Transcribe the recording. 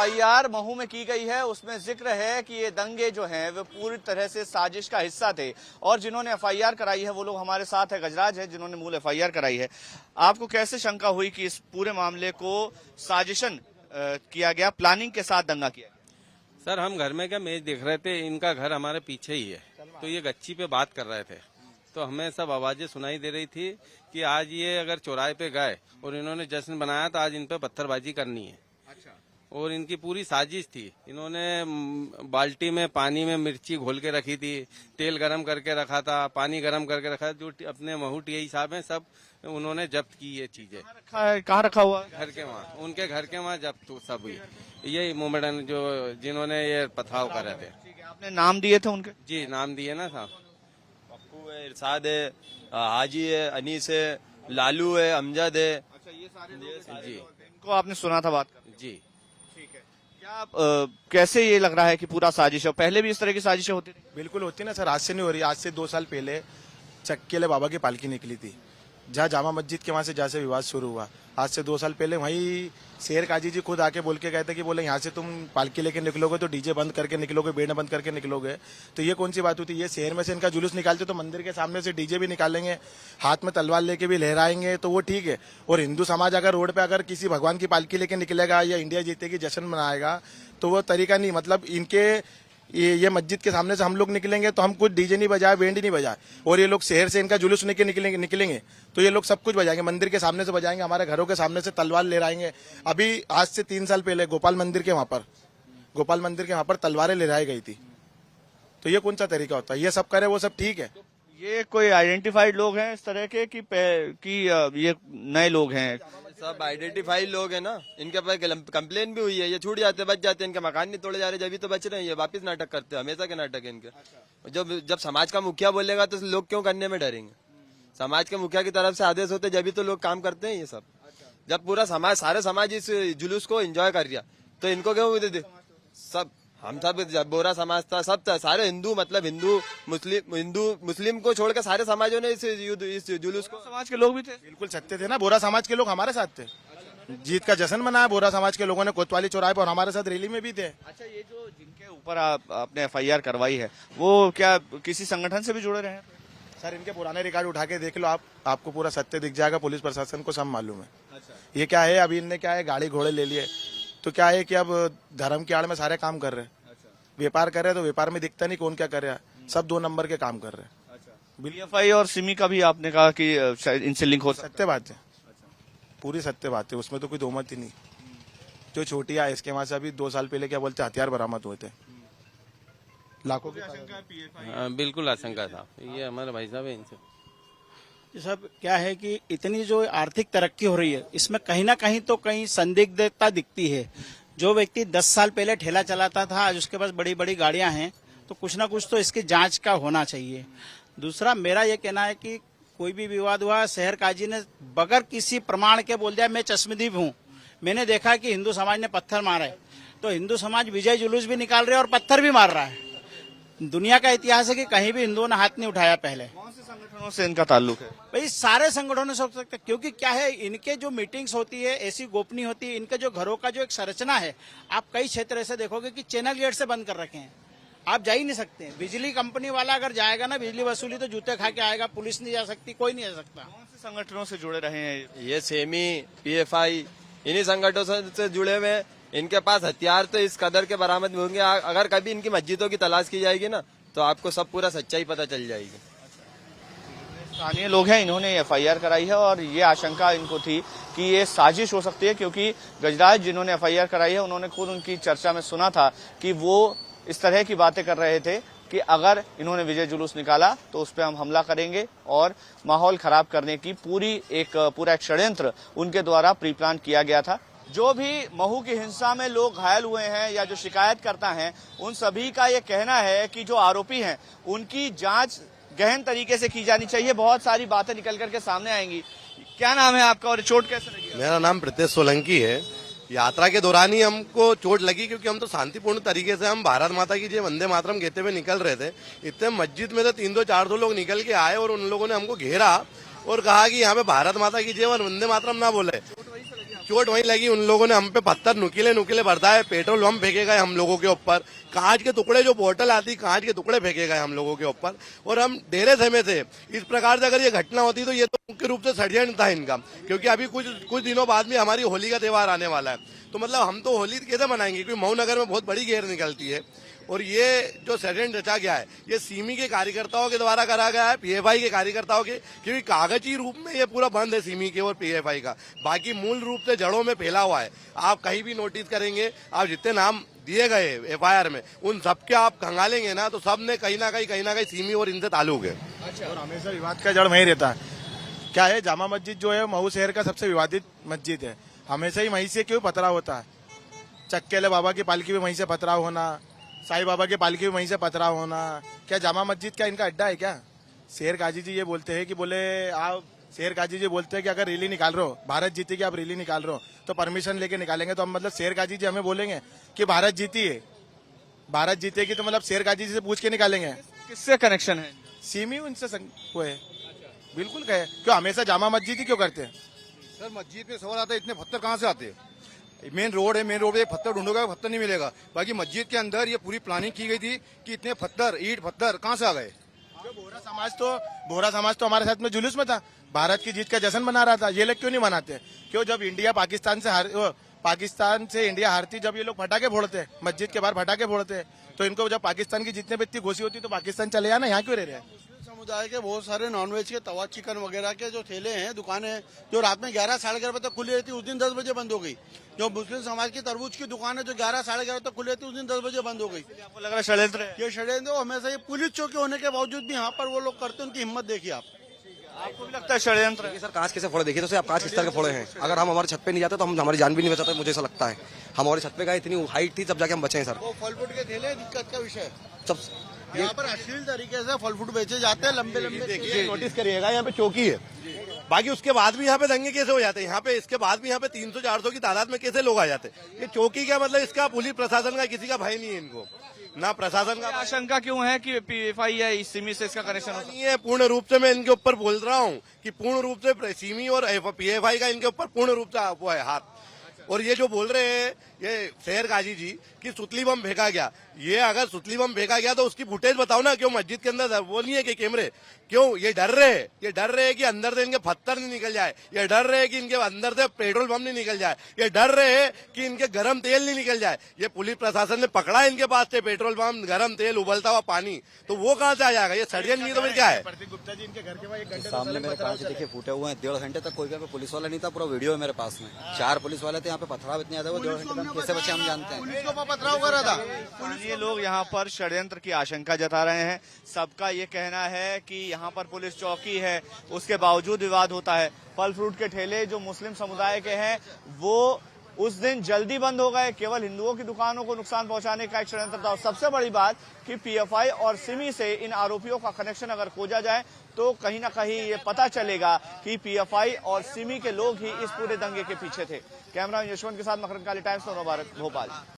FIR Mhow में की गई है उसमें जिक्र है कि ये दंगे जो हैं वो पूरी तरह से साजिश का हिस्सा थे और जिन्होंने एफआईआर कराई है वो लोग हमारे साथ है। गजराज है जिन्होंने मूल एफआईआर कराई है। आपको कैसे शंका हुई कि इस पूरे मामले को साजिशन किया गया, प्लानिंग के साथ दंगा किया गया? सर, हम घर में क्या मैच देख रहे थे, इनका घर हमारे पीछे ही है, तो ये गच्ची पे बात कर रहे थे, तो हमें सब आवाजें सुनाई दे रही थी कि आज ये अगर चौराहे पे गए और इन्होंने जश्न बनाया तो आज इन पे पत्थरबाजी करनी है। अच्छा। और इनकी पूरी साजिश थी। इन्होंने बाल्टी में पानी में मिर्ची घोल के रखी थी, तेल गरम करके रखा था, पानी गरम करके रखा था। जो अपने महू टीआई साहब हैं सब उन्होंने जब्त की ये चीजें। कहाँ रखा हुआ? घर के वहाँ, उनके घर के वहाँ जब्त सब हुई। ये मोमेडन जो जिन्होंने ये पथराव करे थे। आपने नाम दिए थे उनके? जी, नाम दिए ना साहब। पप्पू है, इरशाद है, हाजी है, अनीस है, लालू है, अमजद है। अच्छा, ये सारे जी, इनको आपने सुना था बात कर? जी। ठीक है। क्या कैसे ये लग रहा है कि पूरा साजिश है? पहले भी इस तरह की साजिशें होती थी? बिल्कुल होती ना सर, आज से नहीं हो रही। आज से 2 साल पहले चक्केले बाबा की पालकी निकली थी, जहाँ जामा मस्जिद के वहाँ से जहाँ से विवाद शुरू हुआ। आज से 2 साल पहले वहीं शेर काजी जी खुद आके बोल के गए थे कि बोले यहाँ से तुम पालकी लेके निकलोगे तो डीजे बंद करके निकलोगे, बैंड बंद करके निकलोगे। तो ये कौन सी बात होती है? ये शहर में से इनका जुलूस निकालते तो मंदिर के सामने से डीजे भी निकालेंगे, हाथ में तलवार लेके भी लहराएंगे, तो वो ठीक है। और हिंदू समाज अगर रोड पे अगर किसी भगवान की पालकी लेके निकलेगा या इंडिया जीतेगी जश्न मनाएगा तो वो तरीका नहीं। मतलब इनके ये मस्जिद के सामने से हम लोग निकलेंगे तो हम कुछ डीजे नहीं बजाए, बैंड नहीं बजाए, और ये लोग शहर से इनका जुलूस निकलेंगे तो ये लोग सब कुछ बजाएंगे, मंदिर के सामने से बजाएंगे, हमारे घरों के सामने से तलवार लहराएंगे। अभी आज से 3 साल पहले गोपाल मंदिर के वहां पर तलवारें लहराई गई थी। तो ये कौन सा तरीका होता है? ये सब करे वो सब ठीक है। ये कोई आइडेंटिफाइड लोग हैं इस तरह के कि ये नए लोग हैं? सब आइडेंटिफाइड लोग हैं ना। इनके पास कंप्लेन भी हुई है, ये छूट जाते, बच जाते, इनके मकान नहीं तोड़े जा रहे, जब तो बच रहे हैं। ये वापस नाटक करते हैं, हमेशा के नाटक है इनके। जब समाज का मुखिया बोलेगा तो लोग क्यों करने में डरेंगे? समाज के मुखिया की तरफ से आदेश होते जब तो लोग काम करते हैं। ये सब जब पूरा समाज, सारे समाज इस जुलूस को एंजॉय कर रहा तो इनको क्यों? सब हम सब बोरा समाज था, सब था, सारे हिंदू, मतलब हिंदू मुस्लिम को छोड़ के सारे समाजों ने इस जुलूस को। समाज के लोग भी थे? बिल्कुल सत्य थे ना, बोरा समाज के लोग हमारे साथ थे। जीत का जश्न मनाया बोरा समाज के लोगों ने कोतवाली चौराहे पर, हमारे साथ रैली में भी थे। अच्छा, ये जो जिनके ऊपर आपने एफआईआर करवाई है वो क्या किसी संगठन से भी जुड़े रहे हैं? सर, इनके पुराने रिकॉर्ड उठा के देख लो आपको पूरा सत्य दिख जाएगा। पुलिस प्रशासन को सब मालूम है। अच्छा। ये क्या है, अभी इनने क्या है, गाड़ी घोड़े ले लिए, तो क्या है कि अब धर्म की आड़ में सारे काम कर रहे हैं। व्यापार कर रहे हैं तो व्यापार में दिखता नहीं कौन क्या कर रहा है, सब 2 नंबर के काम कर रहे हैं। बीएफआई और सिमी का भी आपने कहा कि शायद इनसे लिंक हो सकता है? सत्य बात है, पूरी सत्य बात है, उसमें तो कोई दो मत ही नहीं। जो छोटी है इसके वहां से अभी 2 साल पहले क्या बोलते हथियार बरामद हुए थे, लाखों की बिल्कुल आशंका था। ये हमारे भाई साहब है, इनसे ये सब क्या है कि इतनी जो आर्थिक तरक्की हो रही है इसमें कहीं ना कहीं तो कहीं संदिग्धता दिखती है। जो व्यक्ति 10 साल पहले ठेला चलाता था आज उसके पास बड़ी बड़ी गाड़ियां हैं, तो कुछ ना कुछ तो इसकी जांच का होना चाहिए। दूसरा मेरा ये कहना है कि कोई भी विवाद हुआ, शहर काजी ने बगैर किसी प्रमाण के बोल दिया मैं चश्मदीद हूँ। मैंने देखा कि हिंदू समाज ने पत्थर मारा है, तो हिंदू समाज विजय जुलूस भी निकाल रहे हैं और पत्थर भी मार रहा है। दुनिया का इतिहास है कि कहीं भी हिंदुओं ने हाथ नहीं उठाया पहले। कौन से संगठनों से इनका ताल्लुक है? भाई सारे संगठनों से हो सकता है, क्योंकि क्या है इनके जो मीटिंग्स होती है ऐसी गोपनीय होती है। इनके जो घरों का जो एक संरचना है, आप कई क्षेत्र ऐसे देखोगे कि चैनल गेट से बंद कर रखे हैं, आप जा ही नहीं सकते। बिजली कंपनी वाला अगर जाएगा ना बिजली वसूली तो जूते खा के आएगा, पुलिस नहीं जा सकती, कोई नहीं जा सकता। कौन से संगठनों से जुड़े रहे हैं? ये सेमी, पीएफआई, इन्हीं संगठनों से जुड़े हुए। इनके पास हथियार तो इस कदर के बरामद होंगे, अगर कभी इनकी मस्जिदों की तलाश की जाएगी ना तो आपको सब पूरा सच्चाई पता चल जाएगी। स्थानीय लोग हैं, इन्होंने एफआईआर कराई है और ये आशंका इनको थी कि ये साजिश हो सकती है, क्योंकि गजराज जिन्होंने एफआईआर कराई है उन्होंने खुद उनकी चर्चा में सुना था कि वो इस तरह की बातें कर रहे थे कि अगर इन्होंने विजय जुलूस निकाला तो उस पर हम हमला करेंगे और माहौल खराब करने की पूरा एक षड्यंत्र उनके द्वारा प्री प्लान किया गया था। जो भी महू की हिंसा में लोग घायल हुए हैं या जो शिकायतकर्ता हैं, उन सभी का ये कहना है कि जो आरोपी हैं उनकी जांच गहन तरीके से की जानी चाहिए। बहुत सारी बातें निकल करके सामने आएंगी। क्या नाम है आपका और चोट कैसे लगी? मेरा नाम प्रीतेश सोलंकी है। यात्रा के दौरान ही हमको चोट लगी, क्योंकि हम तो शांतिपूर्ण तरीके से हम भारत माता की जय वंदे मातरम कहते हुए निकल रहे थे। इतने मस्जिद में से 300-400 लोग निकल के आए और उन लोगों ने हमको घेरा और कहा कि यहाँ पे भारत माता की जय और वंदे मातरम ना बोले। चोट वहीं लगी, उन लोगों ने हम पे पत्थर नुकीले नुकीले बरसाए, पेट्रोल बम फेंके गए हम लोगों के ऊपर, कांच के टुकड़े जो बोतल आती कांच के टुकड़े फेंके गए हम लोगों के ऊपर। और हम डेरे समय थे। इस प्रकार से अगर ये घटना होती तो ये तो मुख्य रूप से षड्यंत्र था इनका, क्योंकि अभी कुछ दिनों बाद में हमारी होली का त्योहार आने वाला है। तो मतलब हम तो होली कैसे मनाएंगे, क्योंकि मऊ नगर में बहुत बड़ी गेर निकलती है। और ये जो षड्यंत्र रचा गया है ये सिमी के कार्यकर्ताओं के द्वारा करा गया है, पीएफआई के कार्यकर्ताओं के, क्योंकि कागजी रूप में ये पूरा बंद है सिमी के और पीएफआई का, बाकी मूल रूप से जड़ों में फैला हुआ है। आप कहीं भी नोटिस करेंगे, आप जितने नाम दिए गए एफआईआर में उन सबके आप खंगालेंगे ना तो सब ने कहीं ना कहीं सिमी और इनसे ताल्लुक है। और हमेशा विवाद का जड़ वहीं रहता है। क्या है, जामा मस्जिद जो है मऊ शहर का सबसे विवादित मस्जिद है। हमेशा ही वहीं से क्यों पथराव होता है। चक्केले बाबा की पालकी भी वहीं से पथराव होना, साईं बाबा की पालकी भी वहीं से पथराव होना। क्या जामा मस्जिद क्या इनका अड्डा है क्या? शेर काजी जी ये बोलते हैं कि बोले आप शेर काजी जी बोलते हैं कि अगर रैली निकाल रहे हो, भारत जीती की आप रैली निकाल रहे हो तो परमिशन लेके निकालेंगे। तो हम मतलब शेर काजी जी हमें बोलेंगे कि भारत जीती है, भारत जीतेगी तो मतलब शेर काजी जी से पूछ के निकालेंगे। किससे कनेक्शन है? सीमी उनसे वो है, बिल्कुल कहे। क्यों हमेशा जामा मस्जिद ही क्यों करते हैं? सर मस्जिद पे सवाल आता है, इतने पत्थर कहाँ से आते हैं? मेन रोड है, मेन रोड पे पत्थर ढूंढोगे पत्थर नहीं मिलेगा। बाकी मस्जिद के अंदर ये पूरी प्लानिंग की गई थी कि इतने पत्थर ईंट पत्थर कहाँ से आ गए? बोरा समाज तो हमारे साथ में जुलूस में था, भारत की जीत का जश्न मना रहा था। ये लोग क्यों नहीं मनाते? क्यों जब इंडिया पाकिस्तान से इंडिया हारती, जब ये लोग फटाके फोड़ते, मस्जिद के बाहर फटाके फोड़ते, तो इनको जब पाकिस्तान की जीतने पे इतनी खुशी होती तो पाकिस्तान चले जाना, यहाँ क्यों रह रहे हैं? समुदाय के बहुत सारे नॉनवेज के तवा चिकन वगैरह के जो ठेले हैं, दुकानें हैं, जो रात में 11 साढ़े 11 बजे तक खुली रहती, उस दिन 10 बजे बंद हो गई। जो मुस्लिम समाज की तरबूज की दुकान है जो 11 साढ़े 11 तक खुली रहती, उस दिन 10 बजे बंद हो गई। आपको लग रहा है षड्यंत्र है? ये षड्यंत्र हमेशा ये पुलिस चौकी होने के बावजूद भी यहाँ पर वो लोग करते हैं, उनकी हिम्मत देखिए आप। आपको भी लगता है षड्यंत्र है? सर कांच कैसे फोड़े, देखिए तो सर आप कांच किस तरह के फोड़े हैं। अगर हम हमारे छत पे नहीं जाते तो हम हमारी जान भी नहीं बचाते, मुझे ऐसा लगता है। हमारे छत पे गए, इतनी हाइट थी तब जाके हम बचे हैं सर। वो फल फ्रूट के ठेले दिक्कत का विषय सब यहाँ पर अश्लील तरीके से फल फ्रूट बेचे जाते हैं, लंबे लंबे। देखिए नोटिस करिएगा, यहाँ पे चौकी है, बाकी उसके बाद भी यहाँ पे दंगे कैसे हो जाते हैं, यहाँ पे इसके बाद भी यहाँ पे 300-400 की तादाद में कैसे लोग आ जाते हैं? ये चौकी क्या मतलब, इसका पुलिस प्रशासन का किसी का भय नहीं है इनको, ना प्रशासन का। आशंका क्यों है कि पीएफआई या सिमी से इसका कनेक्शन हो सकता है? नहीं है, पूर्ण रूप से मैं इनके ऊपर बोल रहा हूँ कि पूर्ण रूप से सिमी और पीएफआई का इनके ऊपर पूर्ण रूप से वो है हाथ। और ये जो बोल रहे हैं ये शेर काजी जी कि सुतली बम फेंका गया, ये अगर सुतली बम फेंका गया तो उसकी फुटेज बताओ ना। क्यों मस्जिद के अंदर वो नहीं है कि कैमरे? क्यों ये डर रहे हैं कि अंदर से इनके पत्थर नहीं निकल जाए, ये डर रहे हैं कि इनके अंदर से पेट्रोल बम नहीं निकल जाए, ये डर रहे हैं कि इनके गर्म तेल नहीं निकल जाए। ये पुलिस प्रशासन ने पकड़ा इनके पास से पेट्रोल बम, गर्म तेल, उबलता हुआ पानी, तो वो कहाँ से आ जाएगा? ये षड्यंत्र नहीं तो फिर क्या है? प्रतीक गुप्ता जी इनके घर के वहाँ 1 घंटे सामने मेरे पास देखिए फूटे हुए हैं, 1.5 घंटे तक कोई यहाँ पे पुलिस वाला नहीं था, पूरा वीडियो है मेरे पास में। 4 पुलिस वाले थे यहाँ पे, पथराव इतने ज्यादा, वो 1.5 घंटे तक कैसे बचे हम जानते हैं। पथराव कर रहा था। स्थानीय लोग यहाँ पर षड्यंत्र की आशंका जता रहे हैं। सबका ये कहना है कि यहाँ पर पुलिस चौकी है, उसके बावजूद विवाद होता है। फल फ्रूट के ठेले जो मुस्लिम समुदाय के हैं वो उस दिन जल्दी बंद हो गए, केवल हिंदुओं की दुकानों को नुकसान पहुंचाने का एक षड्यंत्र था। और सबसे बड़ी बात कि पीएफआई और सिमी से इन आरोपियों का कनेक्शन अगर खोजा जाए तो कहीं ना कहीं ये पता चलेगा कि पीएफआई और सिमी के लोग ही इस पूरे दंगे के पीछे थे। कैमरा यशवंत के साथ मकरंद काली, टाइम्स ऑफ भारत, भोपाल।